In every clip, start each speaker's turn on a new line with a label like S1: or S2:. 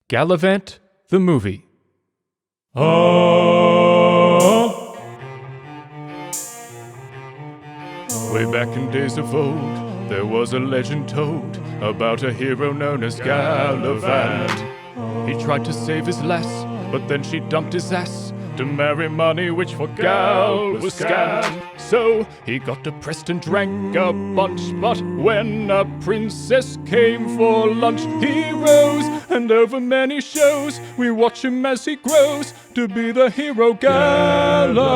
S1: Galavant, the movie. Way back in days of old, there was a legend told about a hero known as Galavant. He tried to save his lass, but then she dumped his ass to marry money, which for Gal was scant. So he got depressed and drank a bunch, but when a princess came for lunch, he rose, and over many shows we watch him as he grows to be the hero Galavant.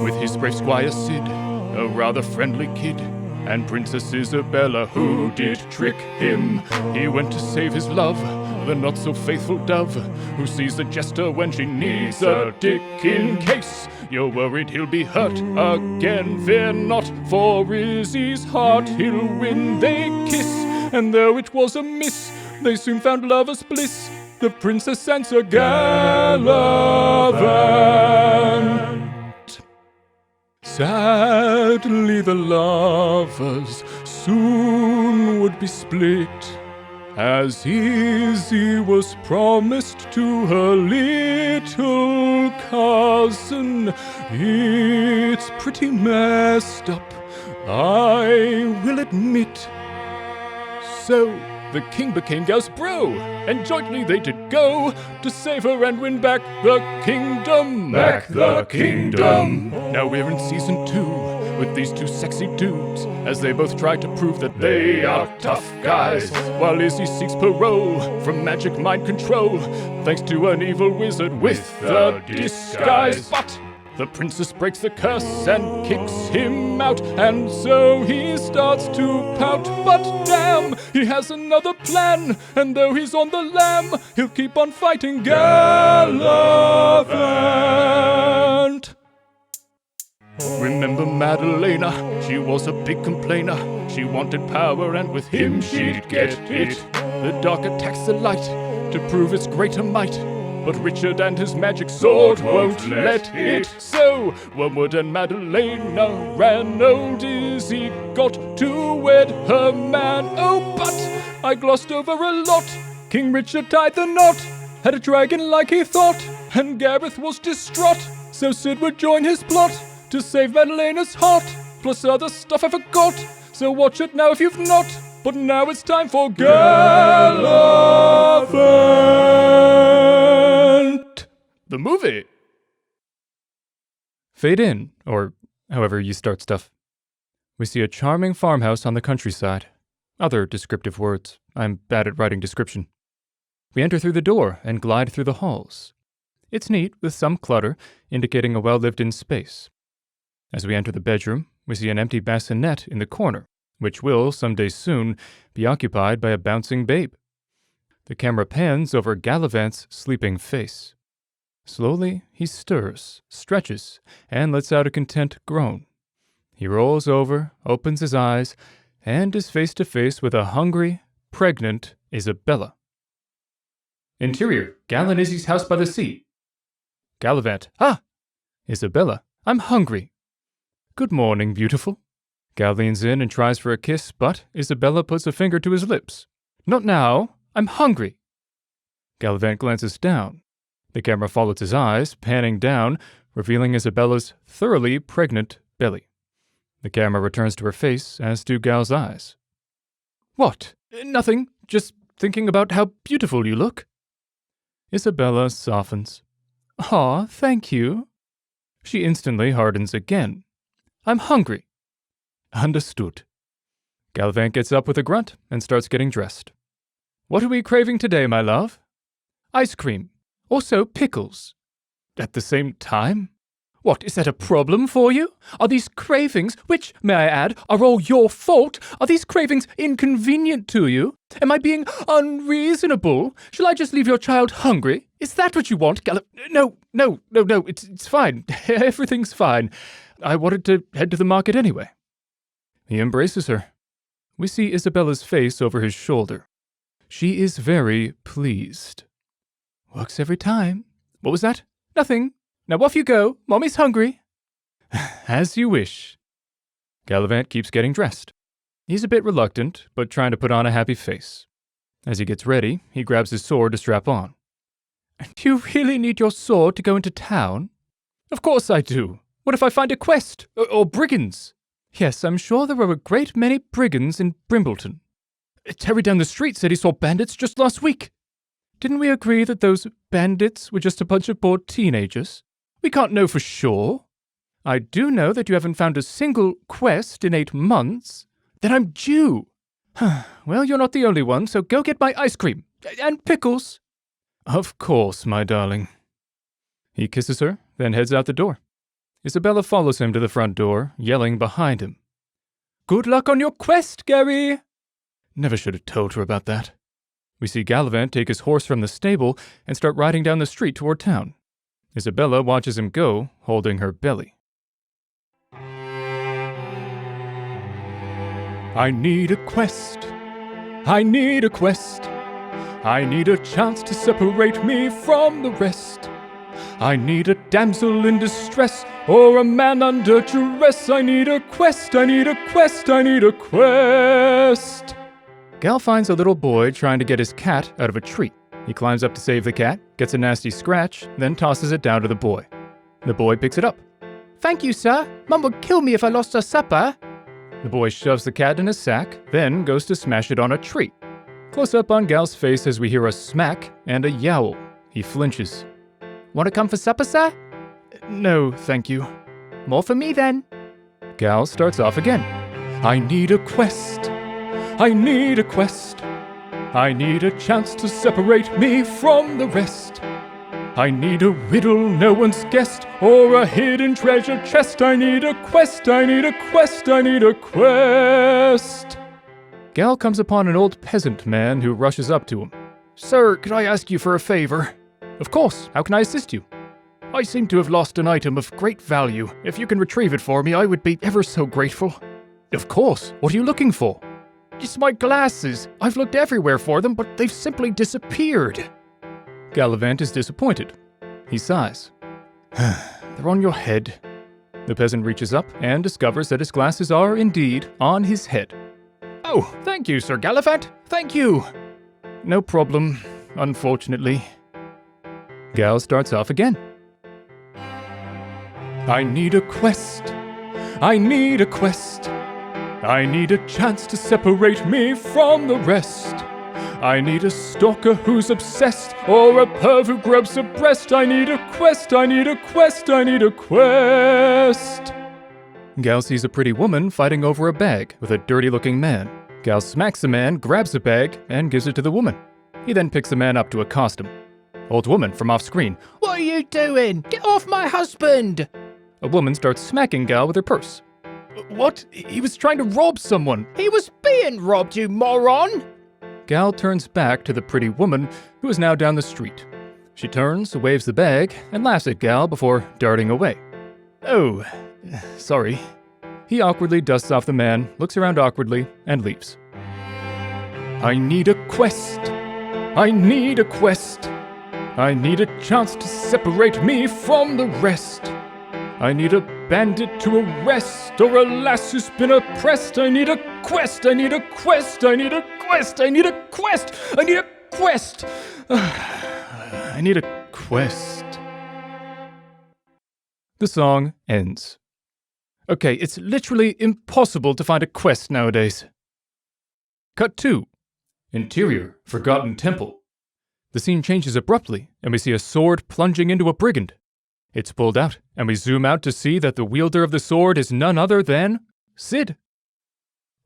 S1: With his brave squire Sid, a rather friendly kid, and Princess Isabella, who did trick him, he went to save his love, the not-so-faithful dove, who sees the jester when she needs a dick. In case you're worried he'll be hurt again, fear not, for Izzy's heart he'll win. They kiss, and though it was a miss, they soon found lovers' bliss, the princess and Sir Galavant. Sadly the lovers soon would be split, as Izzy was promised to her little cousin. It's pretty messed up, I will admit. So the king became Gal's bro, and jointly they did go to save her and win back the kingdom.
S2: Back the kingdom.
S1: Now we're in season 2 with these two sexy dudes, as they both try to prove that they are tough guys, while Izzy seeks parole from magic mind control, thanks to an evil wizard with the disguise. But the princess breaks the curse and kicks him out, and so he starts to pout. But damn, he has another plan, and though he's on the lam, he'll keep on fighting Galavant. Remember Madalena? She was a big complainer. She wanted power, and with him she'd get it. The dark attacks the light to prove its greater might, but Richard and his magic sword won't let it. So Wormwood and Madalena ran. Old Izzy got to wed her man. Oh, but I glossed over a lot. King Richard tied the knot, had a dragon like he thought, and Gareth was distraught, so Sid would join his plot to save Madalena's heart, plus other stuff I forgot. So watch it now if you've not. But now it's time for Galavant, the movie. Fade in, or however you start stuff. We see a charming farmhouse on the countryside. Other descriptive words. I'm bad at writing description. We enter through the door and glide through the halls. It's neat, with some clutter, indicating a well-lived-in space. As we enter the bedroom, we see an empty bassinet in the corner, which will, someday soon, be occupied by a bouncing babe. The camera pans over Galavant's sleeping face. Slowly, he stirs, stretches, and lets out a content groan. He rolls over, opens his eyes, and is face to face with a hungry, pregnant Isabella. Interior, Gal and Izzy's house by the sea. Galavant, ah! Isabella, I'm hungry. Good morning, beautiful. Gal leans in and tries for a kiss, but Isabella puts a finger to his lips. Not now, I'm hungry. Galavant glances down. The camera follows his eyes, panning down, revealing Isabella's thoroughly pregnant belly. The camera returns to her face, as do Gal's eyes. What? Nothing, just thinking about how beautiful you look. Isabella softens. Aw, thank you. She instantly hardens again. I'm hungry. Understood. Galavant gets up with a grunt and starts getting dressed. What are we craving today, my love? Ice cream. Also pickles. At the same time? What, is that a problem for you? Are these cravings, which, may I add, are all your fault, are these cravings inconvenient to you? Am I being unreasonable? Shall I just leave your child hungry? Is that what you want, No, it's fine. Everything's fine. I wanted to head to the market anyway. He embraces her. We see Isabella's face over his shoulder. She is very pleased. Works every time. What was that? Nothing. Now off you go. Mommy's hungry. As you wish. Galavant keeps getting dressed. He's a bit reluctant, but trying to put on a happy face. As he gets ready, he grabs his sword to strap on. Do you really need your sword to go into town? Of course I do. What if I find a quest? Or brigands? Yes, I'm sure there are a great many brigands in Brimbleton. Terry down the street said he saw bandits just last week. Didn't we agree that those bandits were just a bunch of bored teenagers? We can't know for sure. I do know that you haven't found a single quest in 8 months. Then I'm due. Well, you're not the only one, so go get my ice cream. And pickles. Of course, my darling. He kisses her, then heads out the door. Isabella follows him to the front door, yelling behind him. Good luck on your quest, Gary! Never should have told her about that. We see Galavant take his horse from the stable and start riding down the street toward town. Isabella watches him go, holding her belly. I need a quest. I need a quest. I need a chance to separate me from the rest. I need a damsel in distress or a man under duress. I need a quest. I need a quest. I need a quest. Gal finds a little boy trying to get his cat out of a tree. He climbs up to save the cat, gets a nasty scratch, then tosses it down to the boy. The boy picks it up. Thank you, sir. Mum would kill me if I lost her supper. The boy shoves the cat in his sack, then goes to smash it on a tree. Close up on Gal's face as we hear a smack and a yowl. He flinches. Want to come for supper, sir? No, thank you. More for me, then. Gal starts off again. I need a quest. I need a quest. I need a chance to separate me from the rest. I need a riddle no one's guessed, or a hidden treasure chest. I need a quest, I need a quest, I need a quest. Gal comes upon an old peasant man who rushes up to him. Sir, could I ask you for a favor? Of course, how can I assist you? I seem to have lost an item of great value. If you can retrieve it for me, I would be ever so grateful. Of course, what are you looking for? It's my glasses. I've looked everywhere for them, but they've simply disappeared. Galavant is disappointed. He sighs. They're on your head. The peasant reaches up and discovers that his glasses are indeed on his head. Oh, thank you, Sir Galavant. Thank you. No problem, unfortunately. Gal starts off again. I need a quest. I need a quest. I need a chance to separate me from the rest. I need a stalker who's obsessed, or a perv who grubs a breast. I need a quest, I need a quest, I need a quest. Gal sees a pretty woman fighting over a bag with a dirty-looking man. Gal smacks the man, grabs the bag, and gives it to the woman. He then picks the man up to accost him. Old woman from off-screen. What are you doing? Get off my husband! A woman starts smacking Gal with her purse. What? He was trying to rob someone. He was being robbed, you moron! Gal turns back to the pretty woman, who is now down the street. She turns, waves the bag, and laughs at Gal before darting away. Oh, sorry. He awkwardly dusts off the man, looks around awkwardly, and leaves. I need a quest. I need a quest. I need a chance to separate me from the rest. I need a bandit to arrest, or a lass who's been oppressed. I need a quest, I need a quest, I need a quest, I need a quest, I need a quest. I need a quest. The song ends. Okay, it's literally impossible to find a quest nowadays. Cut 2. Interior, Forgotten Temple. The scene changes abruptly, and we see a sword plunging into a brigand. It's pulled out, and we zoom out to see that the wielder of the sword is none other than Sid.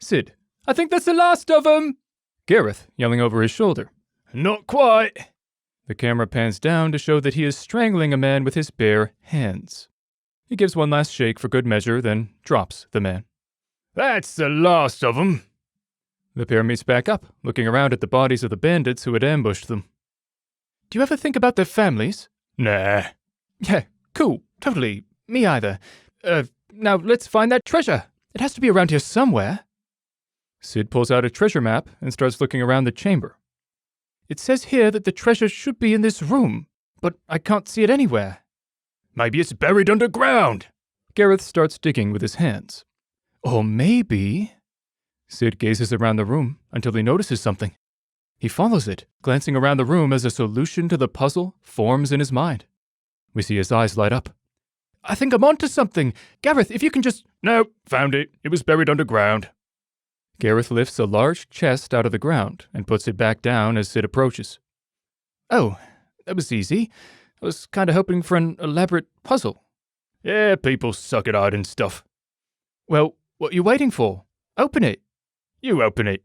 S1: Sid, I think that's the last of 'em! Gareth, yelling over his shoulder. Not quite. The camera pans down to show that he is strangling a man with his bare hands. He gives one last shake for good measure, then drops the man. That's the last of 'em. The pair meets back up, looking around at the bodies of the bandits who had ambushed them. Do you ever think about their families? Nah. Yeah, cool, totally. Me either. Now let's find that treasure. It has to be around here somewhere. Sid pulls out a treasure map and starts looking around the chamber. It says here that the treasure should be in this room, but I can't see it anywhere. Maybe it's buried underground. Gareth starts digging with his hands. Or maybe... Sid gazes around the room until he notices something. He follows it, glancing around the room as a solution to the puzzle forms in his mind. We see his eyes light up. I think I'm onto something. Gareth, if you can just...
S2: No, found it. It was buried underground.
S1: Gareth lifts a large chest out of the ground and puts it back down as Sid approaches. Oh, that was easy. I was kind of hoping for an elaborate puzzle.
S2: Yeah, people suck at hiding stuff.
S1: Well, what are you waiting for? Open it.
S2: You open it.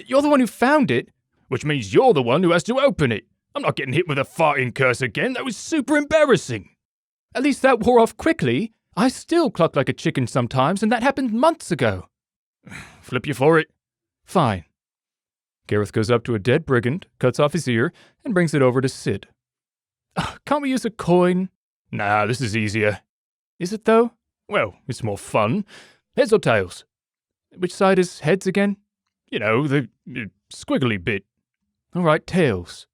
S1: You're the one who found it.
S2: Which means you're the one who has to open it. I'm not getting hit with a farting curse again. That was super embarrassing.
S1: At least that wore off quickly. I still cluck like a chicken sometimes, and that happened months ago.
S2: Flip you for it.
S1: Fine. Gareth goes up to a dead brigand, cuts off his ear, and brings it over to Sid. Can't we use a coin?
S2: Nah, this is easier.
S1: Is it though?
S2: Well, it's more fun. Heads or tails?
S1: Which side is heads again?
S2: You know, the squiggly bit.
S1: All right, tails.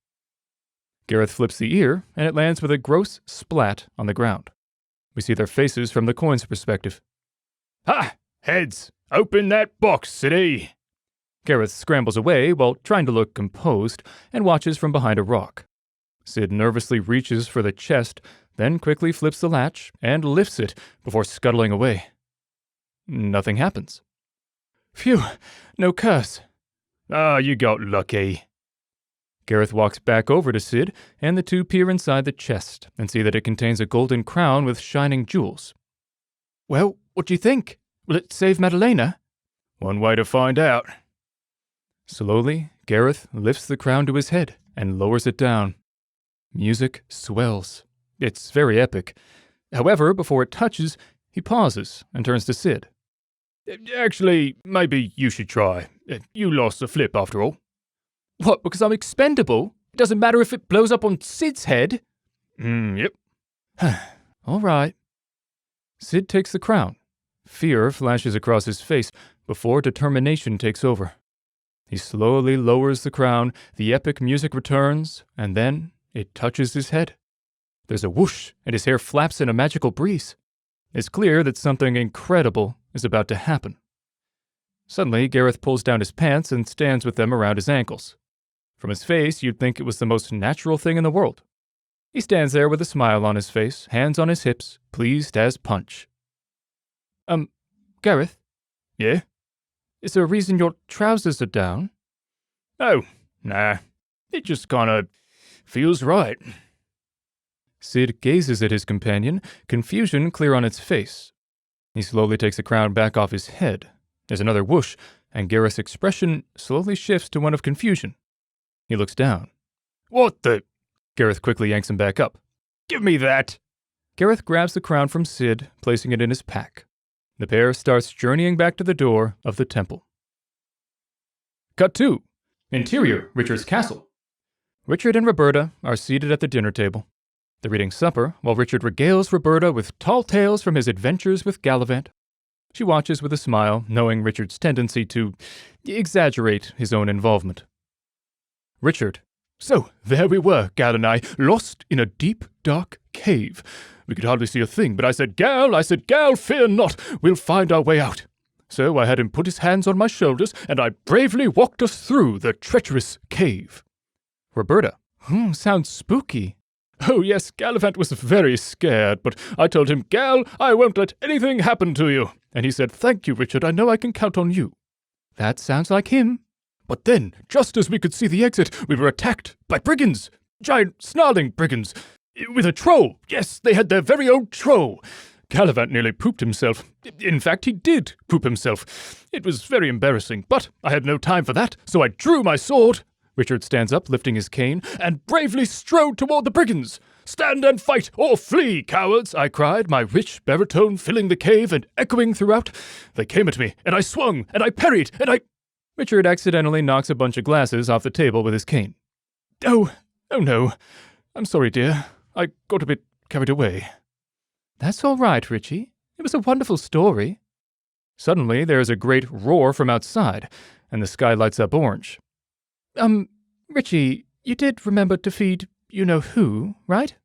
S1: Gareth flips the ear, and it lands with a gross splat on the ground. We see their faces from the coin's perspective.
S2: Ha! Heads! Open that box, Siddy!
S1: Gareth scrambles away while trying to look composed and watches from behind a rock. Sid nervously reaches for the chest, then quickly flips the latch and lifts it before scuttling away. Nothing happens. Phew, no curse.
S2: Ah, you got lucky.
S1: Gareth walks back over to Sid, and the two peer inside the chest and see that it contains a golden crown with shining jewels. Well, what do you think? Will it save Madalena?
S2: One way to find out.
S1: Slowly, Gareth lifts the crown to his head and lowers it down. Music swells. It's very epic. However, before it touches, he pauses and turns to Sid.
S2: Actually, maybe you should try. You lost the flip after all.
S1: What, because I'm expendable? It doesn't matter if it blows up on Sid's head?
S2: Yep.
S1: All right. Sid takes the crown. Fear flashes across his face before determination takes over. He slowly lowers the crown, the epic music returns, and then it touches his head. There's a whoosh, and his hair flaps in a magical breeze. It's clear that something incredible is about to happen. Suddenly, Gareth pulls down his pants and stands with them around his ankles. From his face, you'd think it was the most natural thing in the world. He stands there with a smile on his face, hands on his hips, pleased as punch. Gareth?
S2: Yeah?
S1: Is there a reason your trousers are down?
S2: Oh, nah. It just kinda feels right.
S1: Sid gazes at his companion, confusion clear on its face. He slowly takes the crown back off his head. There's another whoosh, and Gareth's expression slowly shifts to one of confusion. He looks down.
S2: What the?
S1: Gareth quickly yanks him back up.
S2: Give me that!
S1: Gareth grabs the crown from Sid, placing it in his pack. The pair starts journeying back to the door of the temple. Cut 2. Interior, Richard's castle. Richard and Roberta are seated at the dinner table. They're eating supper while Richard regales Roberta with tall tales from his adventures with Galavant. She watches with a smile, knowing Richard's tendency to exaggerate his own involvement. Richard.
S2: So, there we were, Gal and I, lost in a deep, dark cave. We could hardly see a thing, but I said, Gal, fear not, we'll find our way out. So I had him put his hands on my shoulders, and I bravely walked us through the treacherous cave.
S1: Roberta. Sounds spooky.
S2: Oh yes, Galavant was very scared, but I told him, Gal, I won't let anything happen to you. And he said, thank you, Richard, I know I can count on you.
S1: That sounds like him.
S2: But then, just as we could see the exit, we were attacked by brigands. Giant, snarling brigands. With a troll. Yes, they had their very own troll. Galavant nearly pooped himself. In fact, he did poop himself. It was very embarrassing, but I had no time for that, so I drew my sword.
S1: Richard stands up, lifting his cane,
S2: and bravely strode toward the brigands. Stand and fight, or flee, cowards, I cried, my rich baritone filling the cave and echoing throughout. They came at me, and I swung, and I parried, and I...
S1: Richard accidentally knocks a bunch of glasses off the table with his cane.
S2: Oh no. I'm sorry, dear. I got a bit carried away.
S1: That's all right, Richie. It was a wonderful story. Suddenly, there is a great roar from outside, and the sky lights up orange. Richie, you did remember to feed you-know-who, right?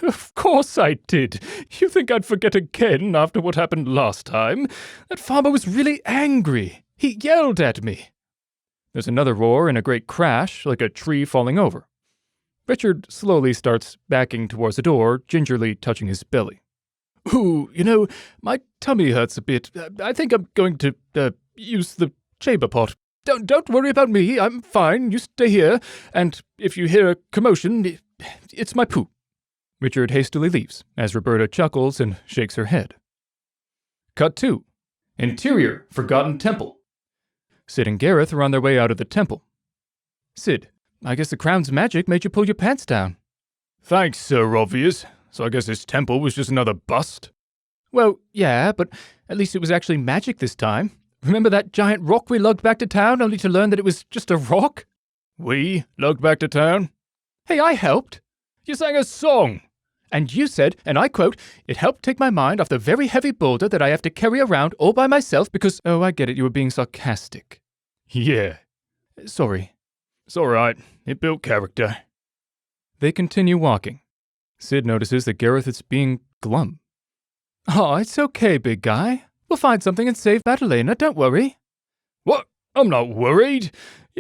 S2: Of course I did. You think I'd forget again after what happened last time? That farmer was really angry. He yelled at me.
S1: There's another roar and a great crash, like a tree falling over. Richard slowly starts backing towards the door, gingerly touching his belly.
S2: Ooh, my tummy hurts a bit. I think I'm going to use the chamber pot. Don't worry about me. I'm fine. You stay here. And if you hear a commotion, it's my poo.
S1: Richard hastily leaves, as Roberta chuckles and shakes her head. Cut 2. Interior, Forgotten Temple. Sid and Gareth are on their way out of the temple. Sid, I guess the crown's magic made you pull your pants down.
S2: Thanks, Sir Obvious. So I guess this temple was just another bust?
S1: Well, yeah, but at least it was actually magic this time. Remember that giant rock we lugged back to town, only to learn that it was just a rock?
S2: We lugged back to town?
S1: Hey, I helped.
S2: You sang a song.
S1: And you said, and I quote, "It helped take my mind off the very heavy boulder that I have to carry around all by myself because..." Oh, I get it, you were being sarcastic.
S2: Yeah.
S1: Sorry.
S2: It's all right. It built character.
S1: They continue walking. Sid notices that Gareth is being glum. Oh, it's okay, big guy. We'll find something and save Madalena, don't worry.
S2: What? I'm not worried.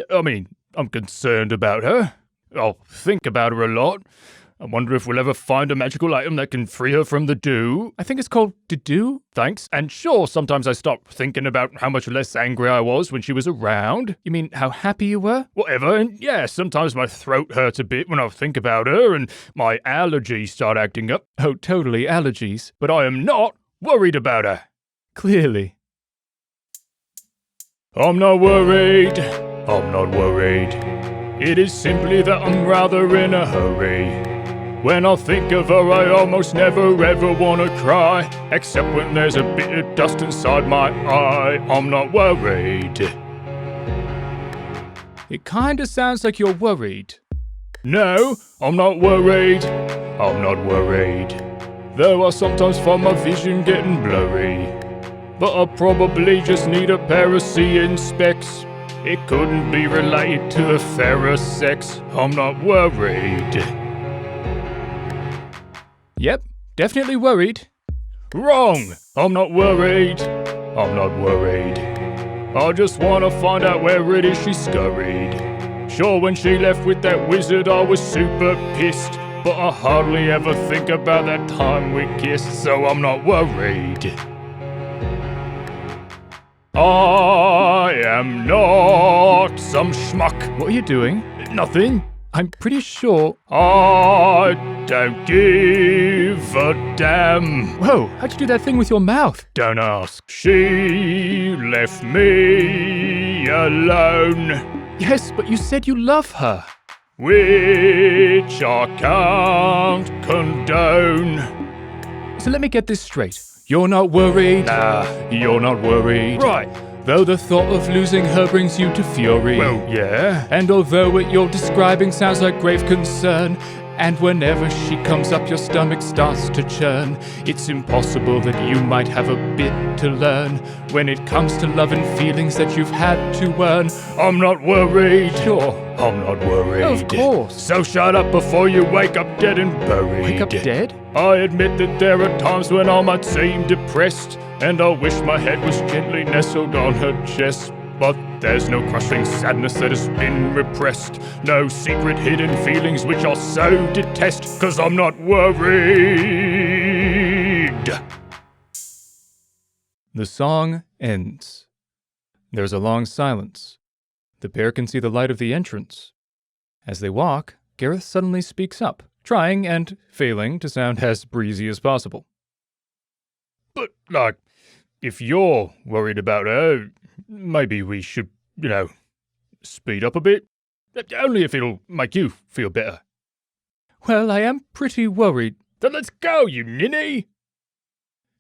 S2: I mean, I'm concerned about her. I'll think about her a lot. I wonder if we'll ever find a magical item that can free her from the dew.
S1: I think it's called dew.
S2: Thanks. And sure, sometimes I stop thinking about how much less angry I was when she was around.
S1: You mean how happy you were?
S2: Whatever. And yeah, sometimes my throat hurts a bit when I think about her and my allergies start acting up.
S1: Oh, totally allergies.
S2: But I am not worried about her.
S1: Clearly.
S2: I'm not worried. I'm not worried. It is simply that I'm rather in a hurry. When I think of her, I almost never ever wanna cry, except when there's a bit of dust inside my eye. I'm not worried.
S1: It kinda sounds like you're worried.
S2: No, I'm not worried. I'm not worried. Though I sometimes find my vision getting blurry. But I probably just need a pair of seeing specs. It couldn't be related to the fairer sex. I'm not worried.
S1: Yep, definitely worried.
S2: Wrong! I'm not worried. I'm not worried. I just wanna find out where it is she scurried. Sure, when she left with that wizard, I was super pissed. But I hardly ever think about that time we kissed, so I'm not worried. I am not some schmuck.
S1: What are you doing?
S2: Nothing.
S1: I'm pretty sure...
S2: I don't give a damn.
S1: Whoa, how'd you do that thing with your mouth?
S2: Don't ask. She left me alone.
S1: Yes, but you said you love her.
S2: Which I can't condone.
S1: So let me get this straight. You're not worried?
S2: Nah, you're not worried.
S1: Right. Though the thought of losing her brings you to fury.
S2: Well, yeah.
S1: And although what you're describing sounds like grave concern, and whenever she comes up your stomach starts to churn, it's impossible that you might have a bit to learn when it comes to love and feelings that you've had to earn.
S2: I'm not worried.
S1: Sure.
S2: I'm not worried.
S1: Of course.
S2: So shut up before you wake up dead and buried.
S1: Wake up dead?
S2: I admit that there are times when I might seem depressed, and I wish my head was gently nestled on her chest. But there's no crushing sadness that has been repressed, no secret hidden feelings which I so detest, 'cause I'm not worried.
S1: The song ends. There's a long silence. The pair can see the light of the entrance. As they walk, Gareth suddenly speaks up, trying and failing to sound as breezy as possible.
S2: But, like, if you're worried about her, maybe we should, speed up a bit. Only if it'll make you feel better.
S1: Well, I am pretty worried.
S2: Then let's go, you ninny!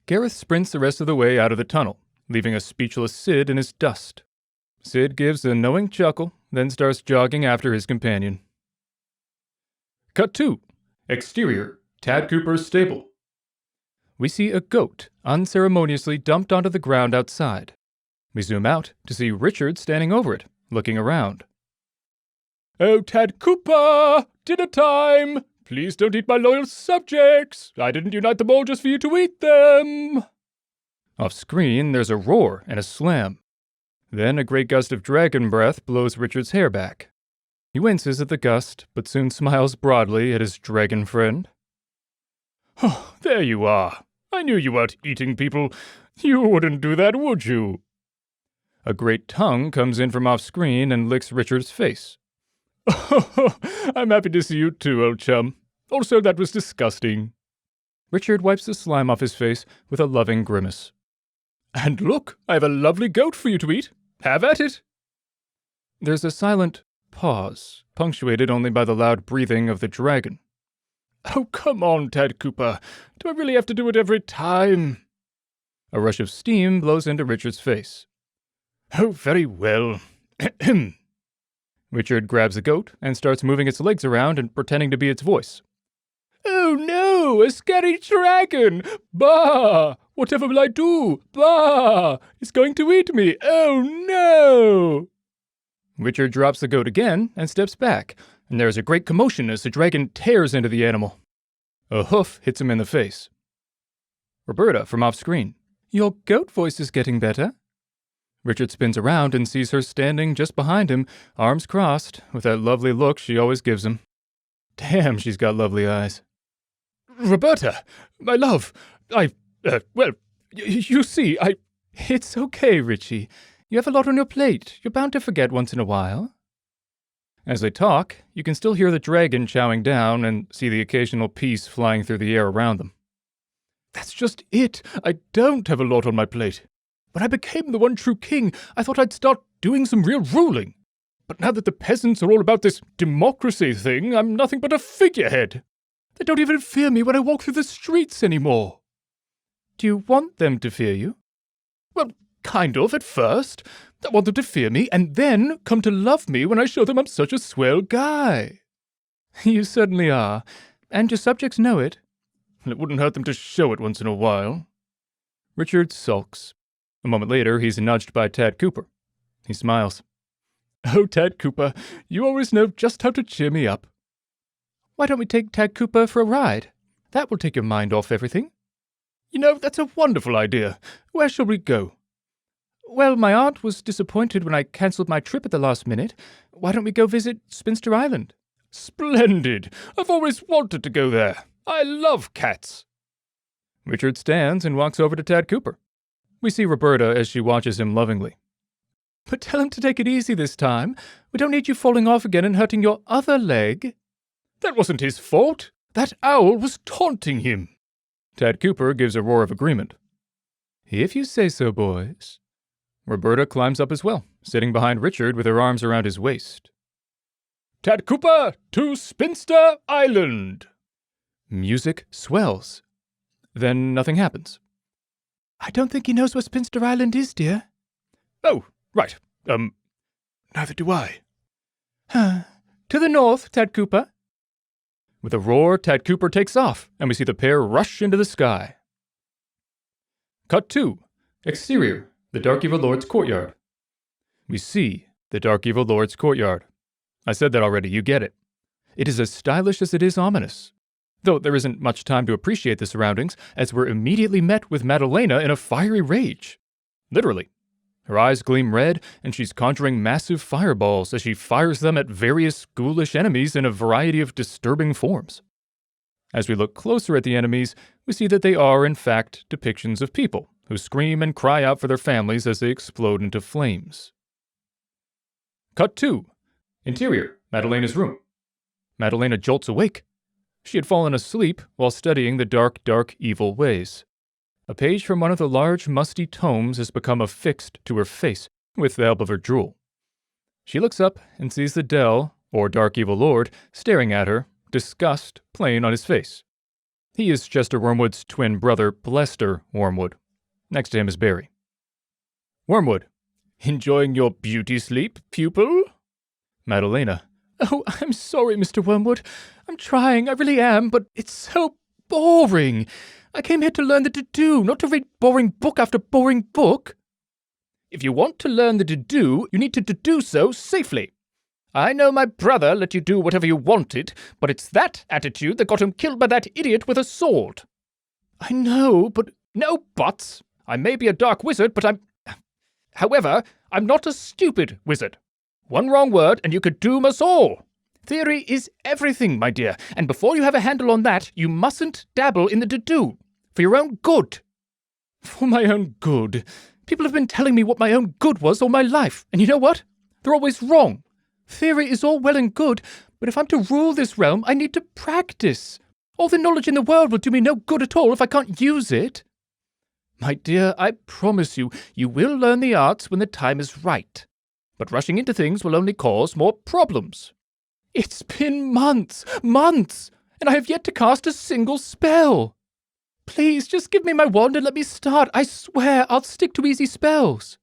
S1: Gareth sprints the rest of the way out of the tunnel, leaving a speechless Sid in his dust. Sid gives a knowing chuckle, then starts jogging after his companion. Cut 2. Exterior, Tad Cooper's stable. We see a goat unceremoniously dumped onto the ground outside. We zoom out to see Richard standing over it, looking around.
S2: Oh, Tad Cooper! Dinner time! Please don't eat my loyal subjects! I didn't unite them all just for you to eat them!
S1: Off screen, there's a roar and a slam. Then a great gust of dragon breath blows Richard's hair back. He winces at the gust, but soon smiles broadly at his dragon friend.
S2: Oh, there you are. I knew you weren't eating people. You wouldn't do that, would you?
S1: A great tongue comes in from off-screen and licks Richard's face.
S2: Oh, I'm happy to see you too, old chum. Also, that was disgusting.
S1: Richard wipes the slime off his face with a loving grimace.
S2: And look, I have a lovely goat for you to eat. Have at it.
S1: There's a silent pause, punctuated only by the loud breathing of the dragon.
S2: Oh, come on, Tad Cooper. Do I really have to do it every time?
S1: A rush of steam blows into Richard's face.
S2: Oh, very well.
S1: Richard grabs the goat and starts moving its legs around and pretending to be its voice.
S2: Oh no, a scary dragon! Bah! Whatever will I do? Bah! It's going to eat me! Oh no!
S1: Richard drops the goat again and steps back, and there is a great commotion as the dragon tears into the animal. A hoof hits him in the face. Roberta from off-screen. Your goat voice is getting better. Richard spins around and sees her standing just behind him, arms crossed, with that lovely look she always gives him. Damn, she's got lovely eyes.
S2: Roberta, my love, you see,
S1: It's okay, Richie. You have a lot on your plate. You're bound to forget once in a while. As they talk, you can still hear the dragon chowing down and see the occasional piece flying through the air around them.
S2: That's just it. I don't have a lot on my plate. When I became the one true king, I thought I'd start doing some real ruling. But now that the peasants are all about this democracy thing, I'm nothing but a figurehead. They don't even fear me when I walk through the streets anymore.
S1: Do you want them to fear you?
S2: Well, kind of, at first. I want them to fear me, and then come to love me when I show them I'm such a swell guy.
S1: You certainly are, and your subjects know it.
S2: It wouldn't hurt them to show it once in a while.
S1: Richard sulks. A moment later, he's nudged by Tad Cooper. He smiles.
S2: Oh, Tad Cooper, you always know just how to cheer me up.
S1: Why don't we take Tad Cooper for a ride? That will take your mind off everything.
S2: You know, that's a wonderful idea. Where shall we go?
S1: Well, my aunt was disappointed when I cancelled my trip at the last minute. Why don't we go visit Spinster Island?
S2: Splendid! I've always wanted to go there. I love cats.
S1: Richard stands and walks over to Tad Cooper. We see Roberta as she watches him lovingly. But tell him to take it easy this time. We don't need you falling off again and hurting your other leg.
S2: That wasn't his fault. That owl was taunting him.
S1: Tad Cooper gives a roar of agreement. If you say so, boys. Roberta climbs up as well, sitting behind Richard with her arms around his waist.
S2: Tad Cooper, to Spinster Island.
S1: Music swells. Then nothing happens. I don't think he knows where Spinster Island is, dear.
S2: Oh, right. Neither do I.
S1: To the north, Tad Cooper. With a roar, Tad Cooper takes off, and we see the pair rush into the sky. Cut 2. Exterior, the Dark Evil Lord's courtyard. We see the Dark Evil Lord's courtyard. I said that already, you get it. It is as stylish as it is ominous. Though there isn't much time to appreciate the surroundings, as we're immediately met with Madalena in a fiery rage. Literally. Her eyes gleam red, and she's conjuring massive fireballs as she fires them at various ghoulish enemies in a variety of disturbing forms. As we look closer at the enemies, we see that they are, in fact, depictions of people who scream and cry out for their families as they explode into flames. Cut 2. Interior, Madalena's room. Madalena jolts awake. She had fallen asleep while studying the dark, evil ways. A page from one of the large, musty tomes has become affixed to her face with the help of her drool. She looks up and sees the Del, or Dark Evil Lord, staring at her, disgust plain on his face. He is Chester Wormwood's twin brother, Lester Wormwood. Next to him is Barry. Wormwood.
S2: Enjoying your beauty sleep, pupil?
S1: Madalena.
S3: Oh, I'm sorry, Mr. Wormwood. I'm trying, I really am, but it's so boring. I came here to learn the to-do, not to read boring book after boring book.
S2: If you want to learn the to-do, you need to do so safely. I know my brother let you do whatever you wanted, but it's that attitude that got him killed by that idiot with a sword.
S3: I know, but...
S2: No buts. I may be a dark wizard, but I'm
S3: However, I'm not a stupid wizard. One wrong word and you could doom us all. Theory is everything, my dear, and before you have a handle on that, you mustn't dabble in the to-do. For your own good. For my own good? People have been telling me what my own good was all my life, and you know what? They're always wrong. Theory is all well and good, but if I'm to rule this realm, I need to practice. All the knowledge in the world will do me no good at all if I can't use it. My dear, I promise you, you will learn the arts when the time is right. But rushing into things will only cause more problems. It's been months, and I have yet to cast a single spell. Please, just give me my wand and let me start. I swear I'll stick to easy spells.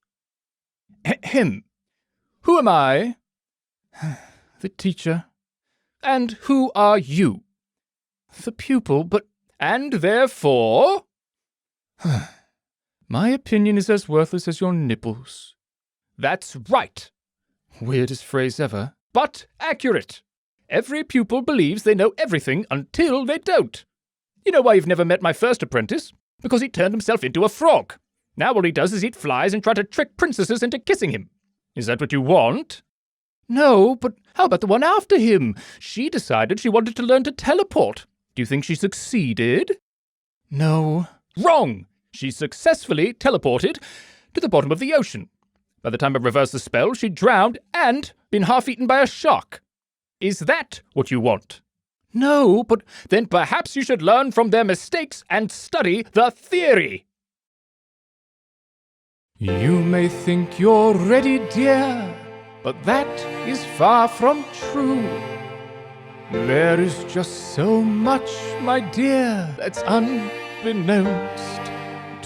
S3: Ahem. Who am I? The teacher. And who are you? The pupil, but... And therefore... My opinion is as worthless as your nipples. That's right. Weirdest phrase ever. But accurate. Every pupil believes they know everything until they don't. You know why you've never met my first apprentice? Because he turned himself into a frog. Now all he does is eat flies and try to trick princesses into kissing him. Is that what you want? No, but how about the one after him? She decided she wanted to learn to teleport. Do you think she succeeded? No. Wrong! She successfully teleported to the bottom of the ocean. By the time I reversed the spell, she drowned and been half-eaten by a shark. Is that what you want? No, but then perhaps you should learn from their mistakes and study the theory. You may think you're ready, dear, but that is far from true. There is just so much, my dear, that's unbeknownst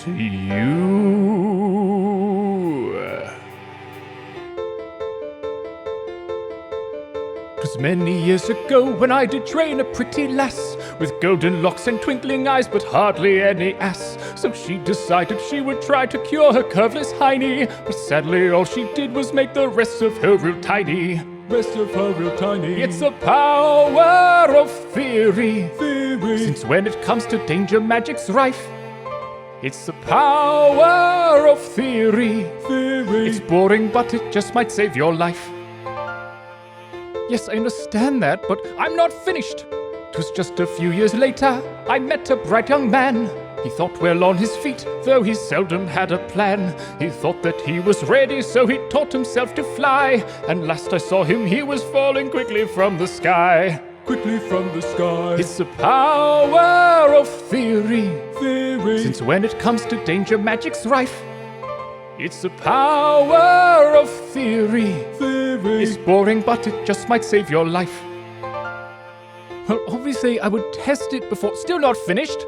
S3: to you. 'Twas many years ago when I did train a pretty lass with golden locks and twinkling eyes, but hardly any ass. So she decided she would try to cure her curveless hiney, but sadly all she did was make the rest of her real tiny. It's the power of theory. Since when it comes to danger, magic's rife. It's the power of theory. It's boring, but it just might save your life. Yes, I understand that, but I'm not finished. 'Twas just a few years later, I met a bright young man. He thought well on his feet, though he seldom had a plan. He thought that he was ready, so he taught himself to fly. And last I saw him, he was falling quickly from the sky. It's the power of theory. Since when it comes to danger, magic's rife. It's the power of theory. It's boring, but it just might save your life. Well, obviously I would test it before... Still not finished.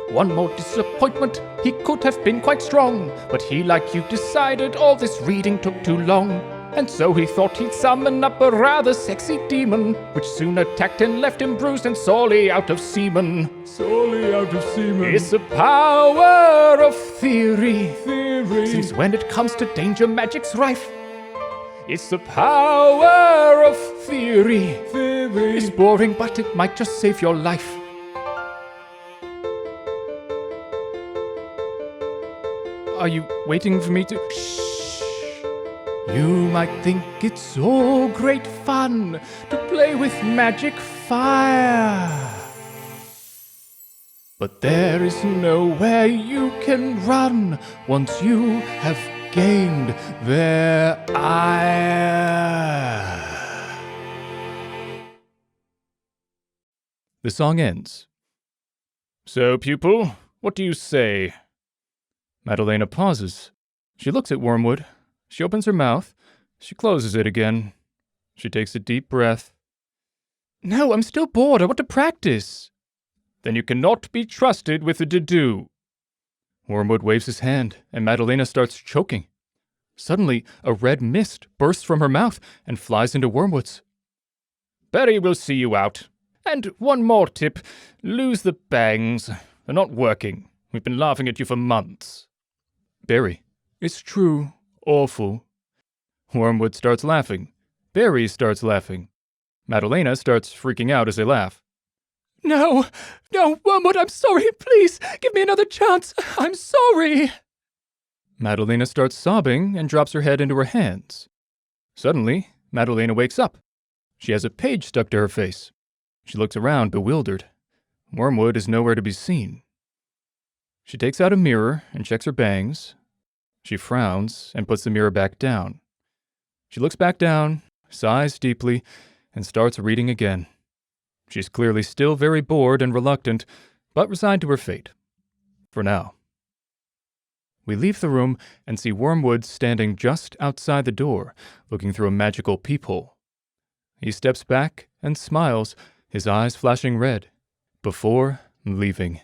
S3: One more disappointment. He could have been quite strong, but he, like you, decided all this reading took too long. And so he thought he'd summon up a rather sexy demon, which soon attacked and left him bruised and sorely out of semen. It's the power of theory. Since when it comes to danger, magic's rife. It's the power of theory. It's boring, but it might just save your life. Are you waiting for me to... Shh! You might think it's all great fun to play with magic fire. But there is nowhere you can run once you have gained their ire. The song ends. So, pupil, what do you say? Madalena pauses. She looks at Wormwood. She opens her mouth. She closes it again. She takes a deep breath. No, I'm still bored. I want to practice. Then you cannot be trusted with the to-do. Wormwood waves his hand, and Madalena starts choking. Suddenly, a red mist bursts from her mouth and flies into Wormwood's. Berry will see you out. And one more tip. Lose the bangs. They're not working. We've been laughing at you for months. Berry. It's true. Awful. Wormwood starts laughing. Berry starts laughing. Madalena starts freaking out as they laugh. No, Wormwood, I'm sorry. Please, give me another chance. I'm sorry.
S1: Madalena starts sobbing and drops her head into her hands. Suddenly, Madalena wakes up. She has a page stuck to her face. She looks around, bewildered. Wormwood is nowhere to be seen. She takes out a mirror and checks her bangs. She frowns and puts the mirror back down. She looks back down, sighs deeply, and starts reading again. She's clearly still very bored and reluctant, but resigned to her fate. For now. We leave the room and see Wormwood standing just outside the door, looking through a magical peephole. He steps back and smiles, his eyes flashing red, before leaving.